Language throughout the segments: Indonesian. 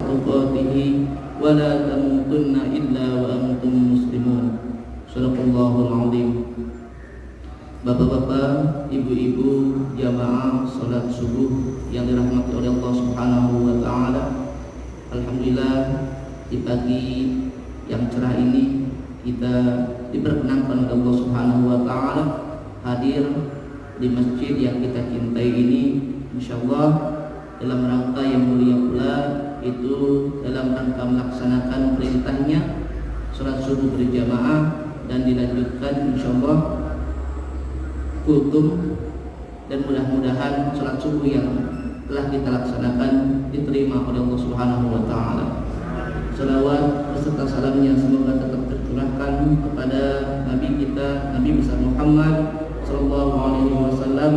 تقاته ولا تموتن إلا وأنتم مسلمون. Sadaqallahul Azim. Bapak-bapak, ibu-ibu, jamaah salat subuh yang dirahmati oleh Allah Subhanahu wa taala. Alhamdulillah, di pagi yang cerah ini kita diperkenankan oleh Allah Subhanahu wa taala hadir di masjid yang kita cintai ini, insyaallah dalam rangka yang mulia pula, itu dalam rangka melaksanakan perintahnya salat subuh berjamaah dan dilanjutkan insyaallah kultum, dan mudah-mudahan salat subuh yang telah kita laksanakan diterima oleh Allah Subhanahu wa taala. Salawat beserta salamnya semoga tetap tercurahkan kepada Nabi kita, Nabi besar Muhammad sallallahu alaihi wasallam,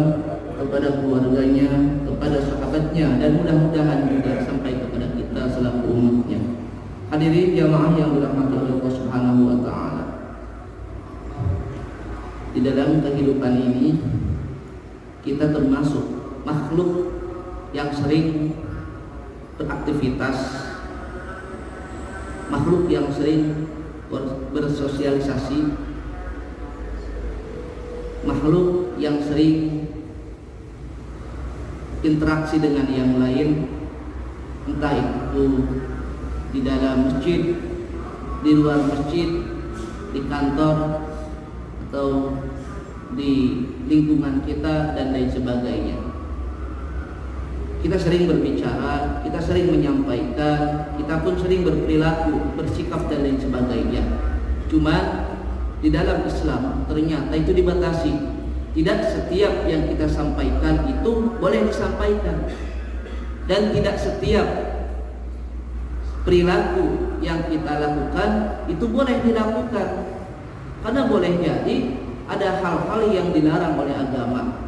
kepada keluarganya, kepada sahabatnya, dan mudah-mudahan juga sampai kepada kita selaku umatnya. Hadirin jamaah yang dirahmati oleh Allah Subhanahu wa taala. Di dalam kehidupan ini kita termasuk makhluk yang sering beraktivitas, makhluk yang sering bersosialisasi, makhluk yang sering interaksi dengan yang lain, entah itu di dalam masjid, di luar masjid, di kantor, atau di lingkungan kita dan lain sebagainya. Kita sering berbicara, kita sering menyampaikan, kita pun sering berperilaku, bersikap dan lain sebagainya. Cuma di dalam Islam ternyata itu dibatasi. Tidak setiap yang kita sampaikan itu boleh disampaikan, dan tidak setiap perilaku yang kita lakukan itu boleh dilakukan. Karena boleh jadi ada hal-hal yang dilarang oleh agama.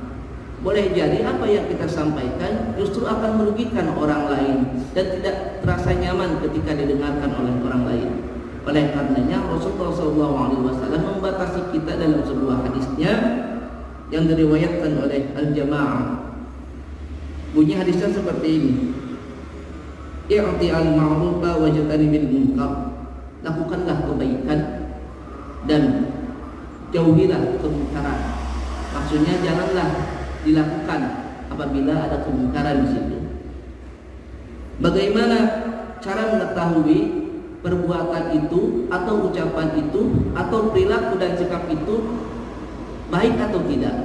Boleh jadi apa yang kita sampaikan justru akan merugikan orang lain dan tidak terasa nyaman ketika didengarkan oleh orang lain. Oleh karenanya Rasulullah SAW membatasi kita dalam sebuah hadisnya yang diriwayatkan oleh Al-Jamaah. Bunyi hadisnya seperti ini: I'ti al-ma'rufa wajtanibil munkar. Lakukanlah kebaikan dan jauhilah kemungkaran. Maksudnya janganlah dilakukan apabila ada kemungkaran di situ. Bagaimana cara mengetahui perbuatan itu atau ucapan itu atau perilaku dan sikap itu baik atau tidak?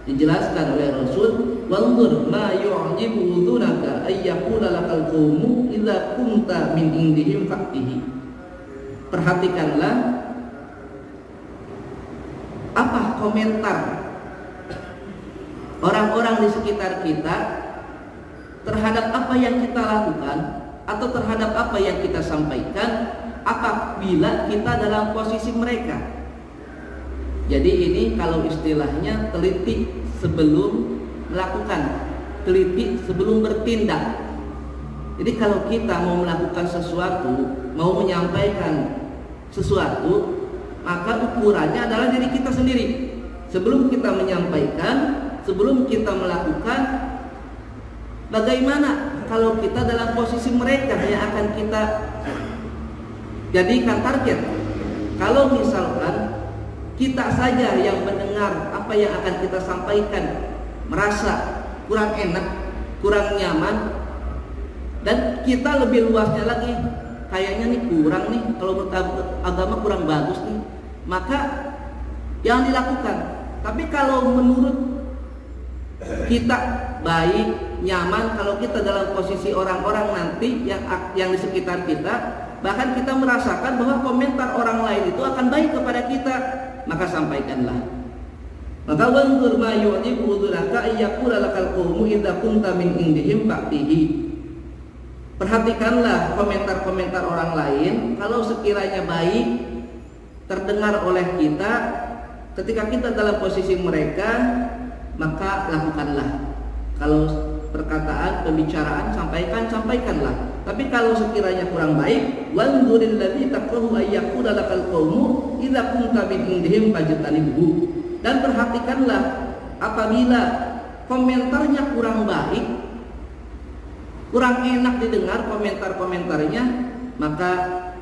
Dijelaskan oleh Rasul, "Wanzur ma yu'jibu dzunaka ayyaqula lakal qaumu idza kunta min indihim faqtihi." Perhatikanlah apa komentar orang-orang di sekitar kita terhadap apa yang kita lakukan atau terhadap apa yang kita sampaikan apabila kita dalam posisi mereka. Jadi ini kalau istilahnya teliti sebelum melakukan, teliti sebelum bertindak. Jadi kalau kita mau melakukan sesuatu, mau menyampaikan sesuatu, maka ukurannya adalah diri kita sendiri. Sebelum kita menyampaikan, sebelum kita melakukan, bagaimana kalau kita dalam posisi mereka yang akan kita jadikan target? Kalau misalkan kita saja yang mendengar apa yang akan kita sampaikan merasa kurang enak, kurang nyaman, dan kita lebih luasnya lagi, kayaknya nih kurang nih, kalau menurut agama kurang bagus nih, maka yang dilakukan. Tapi kalau menurut kita baik, nyaman, kalau kita dalam posisi orang-orang nanti yang di sekitar kita, bahkan kita merasakan bahwa komentar orang lain itu akan baik kepada kita, maka sampaikanlah. Maka wanzur ma yu'jibu dzunaka ayyaqula lakal qaumu idza kunta min indihim faqtihi. Perhatikanlah komentar-komentar orang lain, kalau sekiranya baik terdengar oleh kita ketika kita dalam posisi mereka, maka lakukanlah. Kalau perkataan, pembicaraan, sampaikanlah. Tapi kalau sekiranya kurang baik, wanzuril ladzi takrahu ayyaqula lakal qaumu idza kunta min indihim fajtanibhu. Dan perhatikanlah apabila komentarnya kurang baik, kurang enak didengar komentar-komentarnya, maka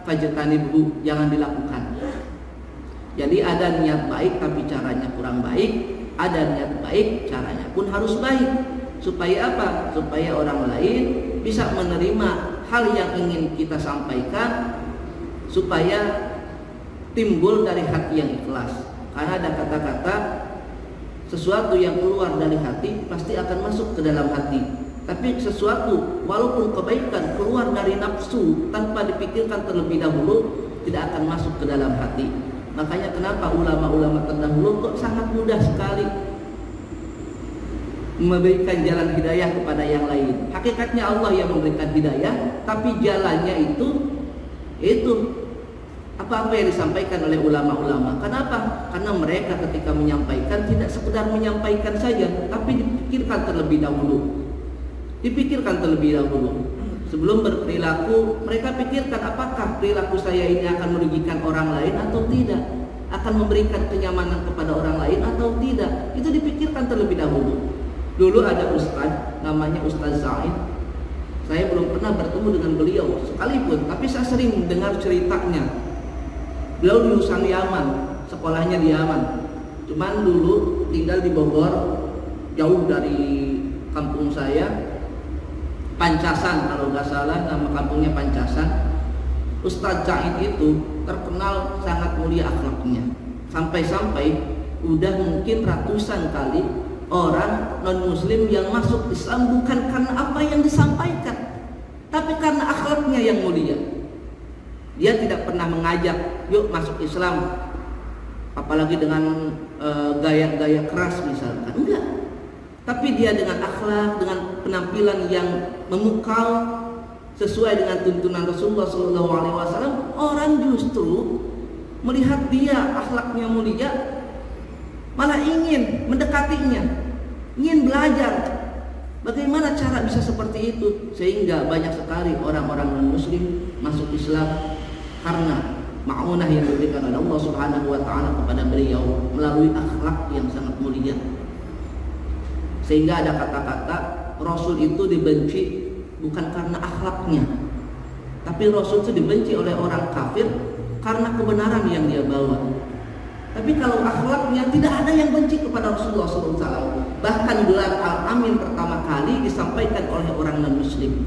fajtanibhu, jangan dilakukan. Jadi ada niat baik tapi caranya kurang baik, ada niat baik caranya pun harus baik. Supaya apa? Supaya orang lain bisa menerima hal yang ingin kita sampaikan, supaya timbul dari hati yang ikhlas. Karena ada kata-kata, sesuatu yang keluar dari hati pasti akan masuk ke dalam hati. Tapi sesuatu walaupun kebaikan keluar dari nafsu tanpa dipikirkan terlebih dahulu, tidak akan masuk ke dalam hati. Makanya kenapa ulama-ulama terdahulu kok sangat mudah sekali memberikan jalan hidayah kepada yang lain. Hakikatnya Allah yang memberikan hidayah, tapi jalannya itu apa-apa yang disampaikan oleh ulama-ulama. Kenapa? Karena mereka ketika menyampaikan tidak sekedar menyampaikan saja, tapi dipikirkan terlebih dahulu. Sebelum berperilaku, mereka pikirkan apakah perilaku saya ini akan merugikan orang lain atau tidak, akan memberikan kenyamanan kepada orang lain atau tidak. Itu dipikirkan terlebih dahulu. Dulu ada ustaz, namanya Ustaz Zain. Saya belum pernah bertemu dengan beliau sekalipun, tapi saya sering dengar ceritanya. Beliau lulusan Yaman, sekolahnya di Yaman. Cuman dulu tinggal di Bogor, jauh dari kampung saya. Pancasan kalau nggak salah, nama kampungnya Pancasan. Ustadz Zain itu terkenal sangat mulia akhlaknya. Sampai-sampai udah mungkin ratusan kali orang non-muslim yang masuk Islam bukan karena apa yang disampaikan, tapi karena akhlaknya yang mulia. Dia tidak pernah mengajak, yuk masuk Islam, apalagi dengan gaya-gaya keras misalkan. Enggak. Tapi dia dengan akhlak, dengan penampilan yang memukau sesuai dengan tuntunan Rasulullah SAW, orang justru melihat dia akhlaknya mulia, malah ingin mendekatinya, ingin belajar bagaimana cara bisa seperti itu. Sehingga banyak sekali orang-orang non-muslim masuk Islam karena ma'unah yang diberikan oleh Allah Subhanahu wa Ta'ala kepada beliau melalui akhlak yang sangat mulia. Sehingga ada kata-kata Rasul itu dibenci bukan karena akhlaknya, tapi Rasul itu dibenci oleh orang kafir karena kebenaran yang dia bawa. Tapi kalau akhlaknya, tidak ada yang benci kepada Rasulullah SAW. Bahkan gelar Al-Amin pertama kali disampaikan oleh orang non-muslim.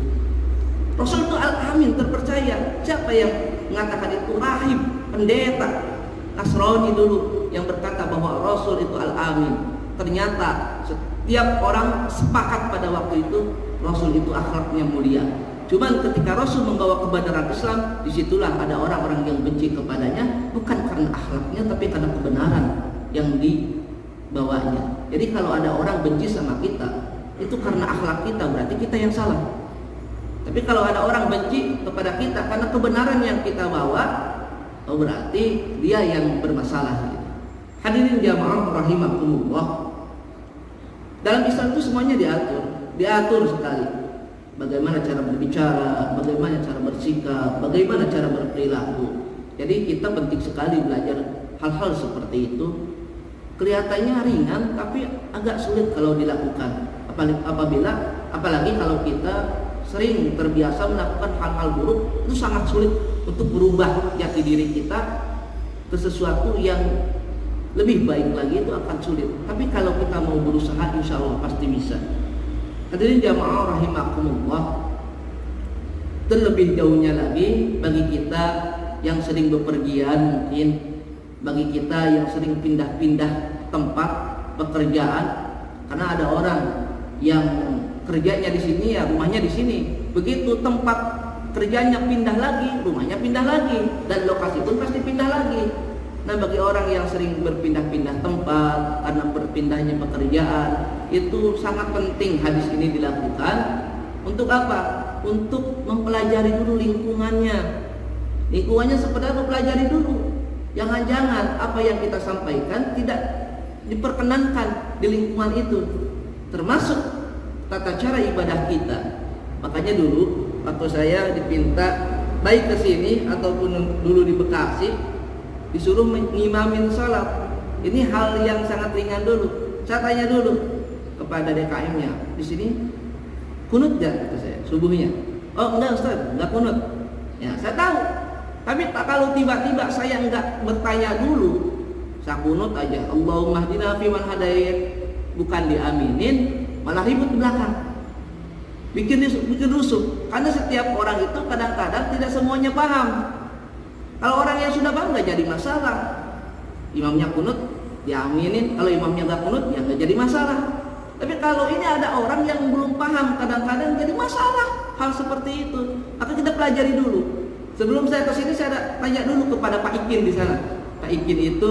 Rasul itu Al-Amin, terpercaya. Siapa yang mengatakan itu? Rahib, pendeta Nasrani dulu yang berkata bahwa Rasul itu Al-Amin. Ternyata setiap orang sepakat pada waktu itu Rasul itu akhlaknya mulia. Cuman ketika Rasul membawa kebenaran Islam, disitulah ada orang-orang yang benci kepadanya, bukan karena akhlaknya tapi karena kebenaran yang dibawanya. Jadi kalau ada orang benci sama kita, itu karena akhlak kita, berarti kita yang salah. Tapi kalau ada orang benci kepada kita karena kebenaran yang kita bawa, oh berarti dia yang bermasalah. Hadirin jamaah rahimakumullah. Dalam Islam itu semuanya diatur sekali. Bagaimana cara berbicara, bagaimana cara bersikap, bagaimana cara berperilaku. Jadi kita penting sekali belajar hal-hal seperti itu. Kelihatannya ringan tapi agak sulit kalau dilakukan. Apalagi kalau kita sering terbiasa melakukan hal-hal buruk, itu sangat sulit untuk berubah jati diri kita ke sesuatu yang lebih baik lagi, itu akan sulit. Tapi kalau kita mau berusaha, insya Allah pasti bisa. Hadirin jamaah rahimakumullah. Terlebih jauhnya lagi bagi kita yang sering bepergian, mungkin bagi kita yang sering pindah-pindah tempat pekerjaan, karena ada orang yang kerjanya di sini ya rumahnya di sini. Begitu tempat kerjanya pindah lagi, rumahnya pindah lagi, dan lokasi pun pasti pindah lagi. Nah, bagi orang yang sering berpindah-pindah tempat karena berpindahnya pekerjaan, itu sangat penting hadis ini dilakukan. Untuk apa? Untuk mempelajari dulu lingkungannya. Lingkungannya sekedar mempelajari dulu. Jangan-jangan apa yang kita sampaikan tidak diperkenankan di lingkungan itu, termasuk tata cara ibadah kita. Makanya dulu waktu saya dipinta baik ke sini ataupun dulu di Bekasi, disuruh mengimamin salat. Ini hal yang sangat ringan dulu. Saya tanya dulu kepada DKM-nya, di sini kunut gak? Kata saya, subuhnya. Oh enggak Ustaz, enggak kunut. Ya saya tahu. Tapi kalau tiba-tiba saya enggak bertanya dulu, saya kunut aja. Allahumma hdina fiman hadait, bukan diaminin, malah ribut di belakang. Bikin rusuh. Karena setiap orang itu kadang-kadang tidak semuanya paham. Kalau orang yang sudah paham nggak jadi masalah. Imamnya kunut, diaminin. Kalau imamnya nggak kunut, ya nggak jadi masalah. Tapi kalau ini ada orang yang belum paham, kadang-kadang jadi masalah hal seperti itu. Maka kita pelajari dulu. Sebelum saya ke sini, saya tanya dulu kepada Pak Ikin di sana. Pak Ikin itu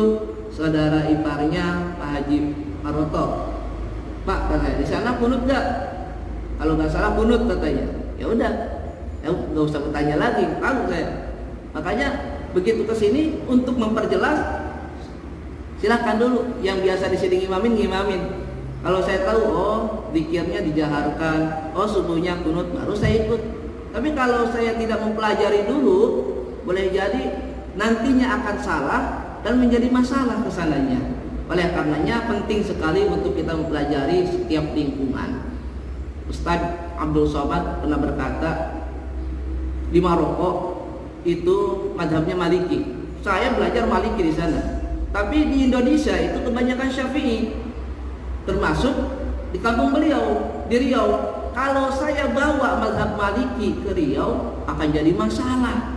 saudara iparnya Pak Haji Maroto. Pak, katanya di sana kunut nggak? Kalau nggak salah kunut katanya. Ya udah, nggak usah bertanya lagi. Tahu saya. Makanya begitu ke sini untuk memperjelas, silahkan dulu yang biasa di sini ngimamin. Kalau saya tahu, oh zikirnya dijaharkan, oh subuhnya kunut, baru saya ikut. Tapi kalau saya tidak mempelajari dulu, boleh jadi nantinya akan salah dan menjadi masalah kesananya. Oleh karenanya penting sekali untuk kita mempelajari setiap lingkungan. Ustadz Abdul Somad pernah berkata, di Maroko itu madhabnya Maliki. Saya belajar Maliki di sana. Tapi di Indonesia itu kebanyakan Syafi'i. Termasuk di kampung beliau, di Riau. Kalau saya bawa mazhab Maliki ke Riau akan jadi masalah.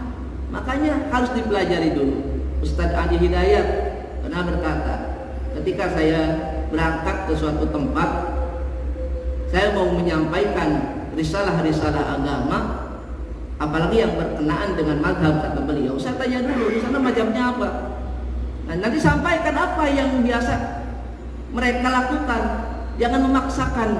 Makanya harus dipelajari dulu. Ustadz Adi Hidayat pernah berkata, ketika saya berangkat ke suatu tempat, saya mau menyampaikan risalah-risalah agama, apalagi yang berkenaan dengan mazhab, kata beliau. Saya tanya dulu, di sana mazhabnya apa? Nah, nanti sampaikan apa yang biasa mereka lakukan. Jangan memaksakan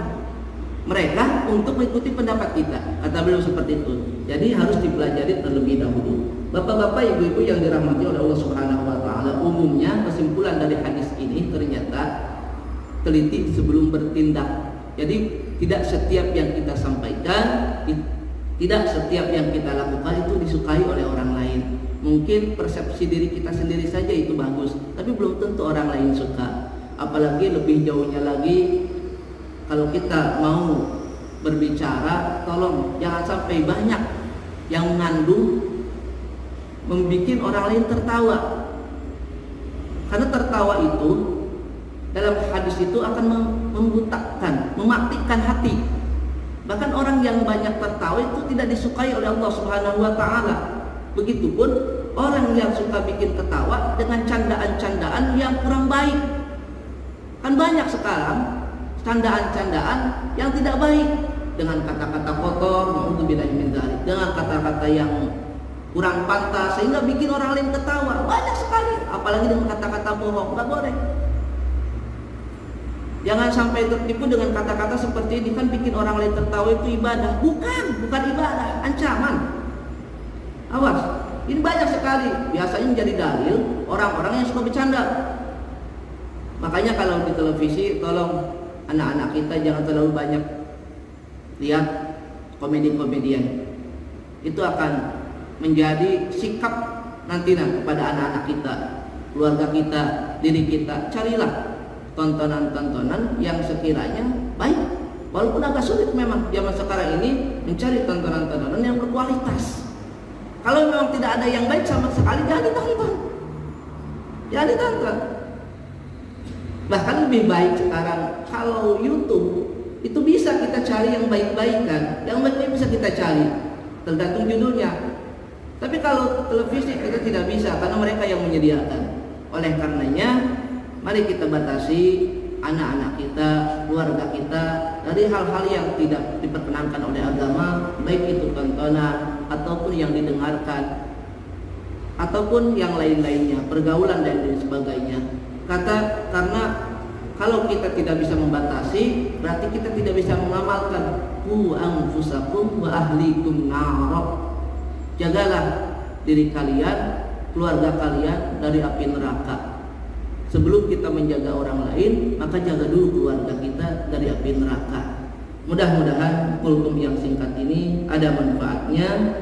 mereka untuk mengikuti pendapat kita, kata beliau seperti itu. Jadi harus dipelajari terlebih dahulu. Bapak-bapak, ibu-ibu yang dirahmati oleh Allah Subhanahu wa taala, umumnya kesimpulan dari hadis ini ternyata teliti sebelum bertindak. Jadi tidak setiap yang kita sampaikan, tidak setiap yang kita lakukan itu disukai oleh orang lain. Mungkin persepsi diri kita sendiri saja itu bagus, tapi belum tentu orang lain suka. Apalagi lebih jauhnya lagi, kalau kita mau berbicara, tolong jangan sampai banyak yang mengandung membuat orang lain tertawa. Karena tertawa itu dalam hadis itu akan membutakan, mematikan hati. Bahkan orang yang banyak tertawa itu tidak disukai oleh Allah Subhanahu wa taala. Begitupun orang yang suka bikin ketawa dengan candaan-candaan yang kurang baik. Kan banyak sekarang candaan-candaan yang tidak baik, dengan kata-kata kotor, naudzubillahi min dzalik, dengan kata-kata yang kurang pantas sehingga bikin orang lain ketawa. Banyak sekali, apalagi dengan kata-kata bohong, nggak boleh. Jangan sampai tertipu dengan kata-kata seperti ini, kan bikin orang lain tertawa itu ibadah. Bukan ibadah, ancaman. Awas, ini banyak sekali. Biasanya menjadi dalil orang-orang yang suka bercanda. Makanya kalau di televisi, tolong anak-anak kita jangan terlalu banyak lihat komedi-komedian. Itu akan menjadi sikap nantinya kepada anak-anak kita, keluarga kita, diri kita. Carilah tontonan-tontonan yang sekiranya baik. Walaupun agak sulit memang zaman sekarang ini mencari tontonan-tontonan yang berkualitas. Kalau memang tidak ada yang baik sama sekali, jangan ditonton. Jangan ditonton. Bahkan lebih baik sekarang kalau YouTube itu bisa kita cari yang baik-baik kan. Yang baik-baik bisa kita cari, tergantung judulnya. Tapi kalau televisi kita tidak bisa karena mereka yang menyediakan. Oleh karenanya, mari kita batasi anak-anak kita, keluarga kita dari hal-hal yang tidak diperkenankan oleh agama, baik itu tontonan ataupun yang didengarkan ataupun yang lain-lainnya, pergaulan dan lain sebagainya. Karena kalau kita tidak bisa membatasi, berarti kita tidak bisa mengamalkan qu anfusakum wa ahlikum nar. Jagalah diri kalian, keluarga kalian dari api neraka. Sebelum kita menjaga orang lain, maka jaga dulu keluarga kita dari api neraka. Mudah-mudahan kultum yang singkat ini ada manfaatnya.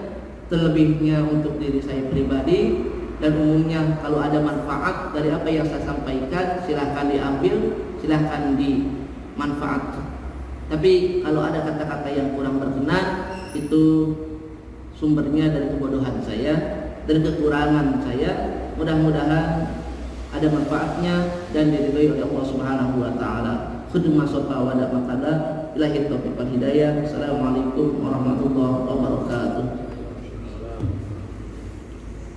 Terlebihnya untuk diri saya pribadi, dan umumnya kalau ada manfaat dari apa yang saya sampaikan, silahkan diambil, silahkan dimanfaatkan. Tapi kalau ada kata-kata yang kurang berkenan, itu sumbernya dari kebodohan saya, dari kekurangan saya. Mudah-mudahan ada manfaatnya dan diridhoi oleh Allah Subhanahu wa taala. Khudma sofa wa da maqada. Billahi taufiq wal hidayah. Assalamualaikum warahmatullahi wabarakatuh.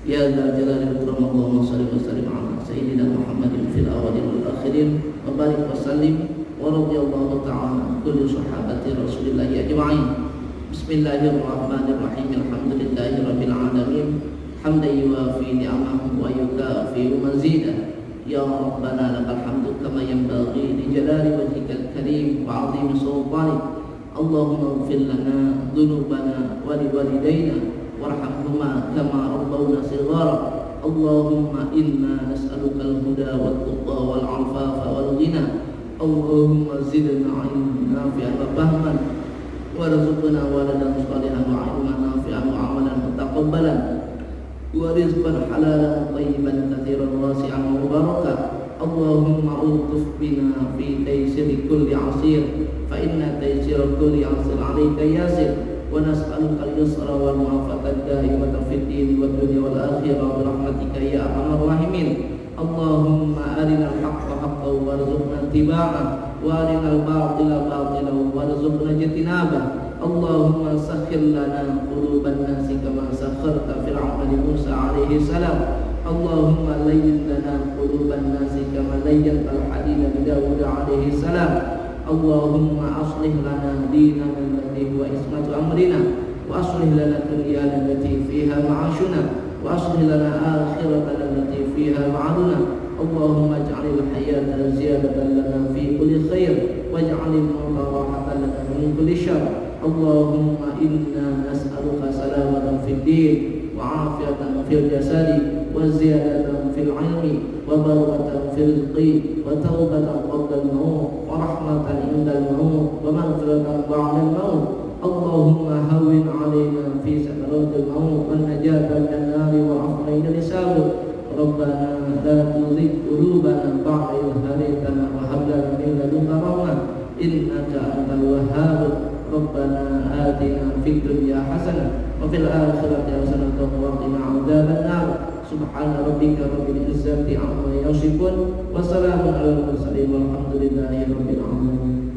Ya dzal jalali wal ikram, Allahumma shalli wa sallim ala sayyidina Muhammadin fil awwalin wal akhirin wa barik wa sallim wa radhiyallahu ta'ala kulli sahabati Rasulillah ajma'in. Bismillahirrahmanirrahim. Alhamdulillahi rabbil alamin. Hamdan yuwafi ni'amahu wa yukafi mazidah. Ya Rabbana lakal hamdu kama yanbaghi li jalali wajhikal karim wa 'azimi sultanik. Allahumma ighfir lana dhunubana wa liwalidayna warhamhuma kama rabbawna shighara. Allahumma inna nas'alukal huda wat tuqa wal 'afafa wal ghina. Allahumma zidna 'ilman nafi'an wa fahman warzuqna waladan shalihan wa 'ilman nafi'an wa 'amalan mutaqabbalan wa rizqan halalan thayyiban katsiran wasi'an wa mubarakan. Allahumma ultuf bina fi taysiri kulli 'asir fa inna taysira kulli 'asir 'alaika yasir. ونسألك اليسر والمعافاة الدائمة في الدين والدنيا والآخرة برحمتك يا أرحم الراحمين. اللهم أرنا الحق حقا وارزقنا اتباعه وأرنا الباطل باطلا وارزقنا اجتنابه. اللهم سخر لنا قلوب الناس كما سخرت فرعون لموسى عليه السلام. اللهم لين لنا قلوب الناس كما لينت الحديد لداود عليه السلام. اللهم أصلح لنا ديننا الذي هو عصمة أمرنا وأصلح لنا دنيانا التي فيها معاشنا وأصلح لنا آخرتنا التي فيها معادنا. اللهم اجعل الحياة زيادة لنا في كل خير واجعل الموت راحة لنا من كل شر. اللهم إنا نسألك سلامة في الدين وعافية في الجسد وزيادة في العلم وبركة في الرزق وتوبة قبل الموت ورحمة عند الموت ومغفرة بعد الموت. اللهم هون علينا في سكرات الموت والنجاة من النار وعفو عند الحساب. ربنا لا تزغ قلوبنا بعد إذ هديتنا وهب لنا من لدنك رحمة إنك أنت الوهاب. ربنا آتنا في الدنيا حسنة وفي الآخرة حسنة وقنا عذاب النار. سبحان ربك رب العزة عما يصفون وسلام على المرسلين والحمد لله رب العالمين.